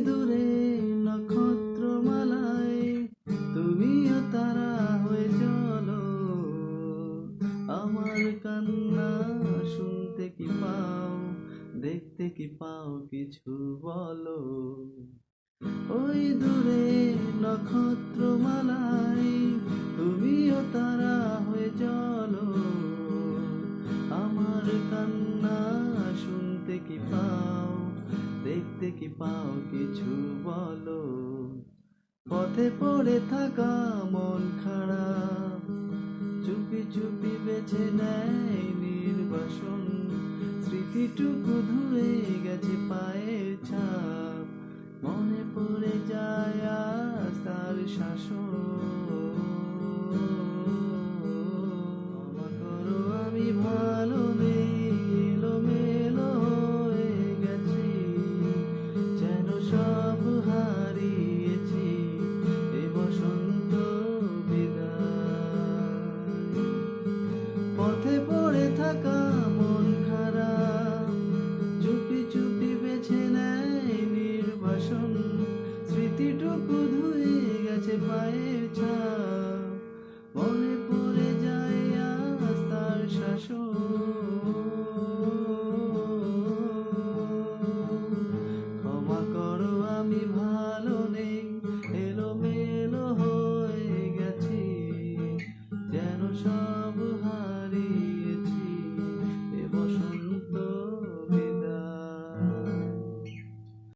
দূরে নক্ষত্রমালায় তুমিও তারা হয়ে চলো, আমার কান্না শুনতে কি পাও, দেখতে কি পাও কিছু বলো। ওই দূরে নক্ষত্রমালায় তুমিও তারা হয়ে চলো, আমার কান্না শুনতে কি পাও, দেখতে কি পাও কিছু বলো। পথে পড়ে থাকা মন খারাপ চুপি চুপি বেছে নেয় নির্বাসন, স্মৃতিটুকু ধুয়ে গেছে পায়ের ছাপ, মনে পড়ে যায় আজ তার শাসন।